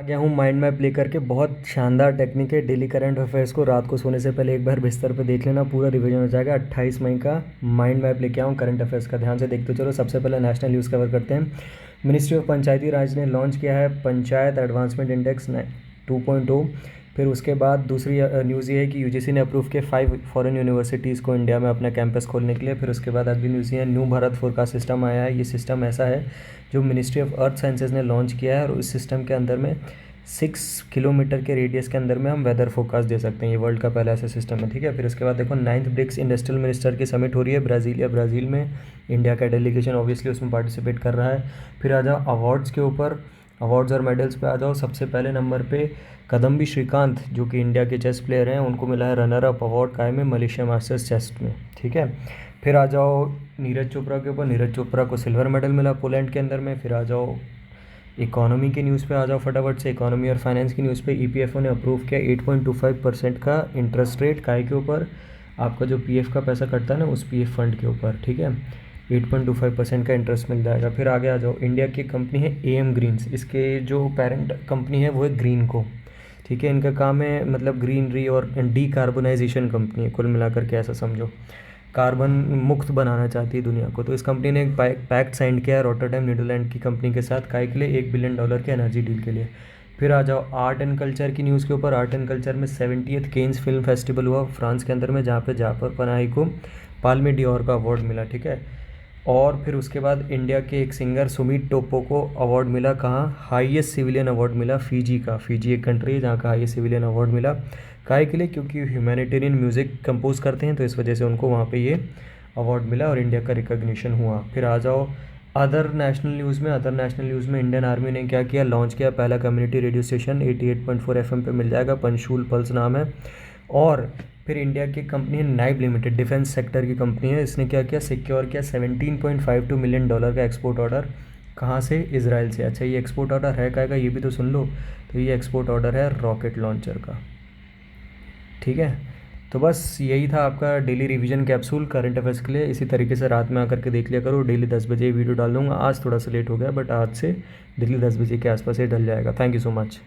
आ गया हूँ mind map लेकर के। बहुत शानदार टेक्निक है। डेली करंट अफेयर्स को रात को सोने से पहले एक बार बिस्तर पे देख लेना, पूरा रिवीजन हो जाएगा। 28 मई का माइंड मैप लेके आऊँ करंट अफेयर्स का, ध्यान से देखते चलो। सबसे पहले नेशनल न्यूज़ कवर करते हैं। मिनिस्ट्री ऑफ पंचायती राज ने लॉन्च किया है पंचायत एडवांसमेंट इंडेक्स 2.0। फिर उसके बाद दूसरी न्यूज़ ये है कि यूजीसी ने अप्रूव किया 5 फॉरेन यूनिवर्सिटीज़ को इंडिया में अपना कैंपस खोलने के लिए। फिर उसके बाद अगली न्यूज़ ये है, न्यू भारत फोरकास्ट सिस्टम आया है। ये सिस्टम ऐसा है जो मिनिस्ट्री ऑफ अर्थ साइंसेज ने लॉन्च किया है, और उस सिस्टम के अंदर में 6 किलोमीटर के रेडियस के अंदर में हम वेदर फोरकास्ट दे सकते हैं। ये वर्ल्ड का पहला ऐसा सिस्टम है, ठीक है। फिर उसके बाद देखो 9th ब्रिक्स इंडस्ट्रियल मिनिस्टर की समिट हो रही है ब्राज़ील में। इंडिया का डेलीगेशन ऑब्वियसली उसमें पार्टिसिपेट कर रहा है। फिर आ जाओ अवार्ड्स के ऊपर, अवार्ड्स और मेडल्स पे आ जाओ। सबसे पहले नंबर पे कदम्बी श्रीकांत जो कि इंडिया के चेस प्लेयर हैं, उनको मिला है रनर अप अवार्ड काय में मलेशिया मास्टर्स चेस में, ठीक है। फिर आ जाओ नीरज चोपड़ा के ऊपर, नीरज चोपड़ा को सिल्वर मेडल मिला पोलैंड के अंदर में। फिर आ जाओ इकोनॉमी की न्यूज़ पे आ जाओ फटाफट से। इकोनॉमी और फाइनेंस की न्यूज़ पे ईपीएफओ ने अप्रूव किया 8.25% का इंटरेस्ट रेट काय के ऊपर, आपका जो पीएफ का पैसा कटता है ना उस पीएफ फंड के ऊपर, ठीक है। 8.25% का इंटरेस्ट मिल जाएगा। फिर आगे आ जाओ, इंडिया की कंपनी है एएम ग्रीन्स, इसके जो पेरेंट कंपनी है वो है ग्रीन को, ठीक है। इनका काम है मतलब ग्रीनरी और डीकार्बोनाइजेशन कंपनी है, कुल मिलाकर के ऐसा समझो, कार्बन मुक्त बनाना चाहती है दुनिया को। तो इस कंपनी ने एक पैक्ट साइन किया है रॉटरडैम नीदरलैंड की कंपनी के साथ, काय के लिए $1 बिलियन के एनर्जी डील के लिए। फिर आ जाओ आर्ट एंड कल्चर की न्यूज़ के ऊपर। आर्ट एंड कल्चर में 70th केन्स फिल्म फेस्टिवल हुआ फ्रांस के अंदर में, जहाँ पे जाफर पनाही को पाल्मे डियोर का अवार्ड मिला, ठीक है। और फिर उसके बाद इंडिया के एक सिंगर सुमित टोप्पो को अवार्ड मिला, कहाँ, हाईएस्ट सिविलियन अवार्ड मिला फीजी का। फीजी एक कंट्री है जहाँ का हाईएस्ट सिविलियन अवार्ड मिला, काहे के लिए, क्योंकि ह्यूमैनिटेरियन म्यूज़िक कंपोज करते हैं, तो इस वजह से उनको वहाँ पे ये अवार्ड मिला और इंडिया का रिकॉग्निशन हुआ। फिर आ जाओ अदर नेशनल न्यूज़ में। अदर नेशनल न्यूज़ में इंडियन आर्मी ने क्या किया, लॉन्च किया पहला कम्युनिटी रेडियो स्टेशन 88.4 FM पे मिल जाएगा, पंशूल पल्स नाम है। और फिर इंडिया की कंपनी है नाइब लिमिटेड, डिफेंस सेक्टर की कंपनी है। इसने क्या किया, सिक्योर किया $17.52 मिलियन का एक्सपोर्ट ऑर्डर, कहाँ से, इजराइल से। अच्छा, ये एक्सपोर्ट ऑर्डर है क्या, ये भी तो सुन लो। तो ये एक्सपोर्ट ऑर्डर है रॉकेट लॉन्चर का, ठीक है। तो बस यही था आपका daily revision capsule current affairs के लिए। इसी तरीके से रात में आकर के देख लिया करो। डेली 10 बजे वीडियो डाल दूँगा। आज थोड़ा सा लेट हो गया, बट आज से डेली 10 बजे के आसपास ही डल जाएगा। Thank you so much.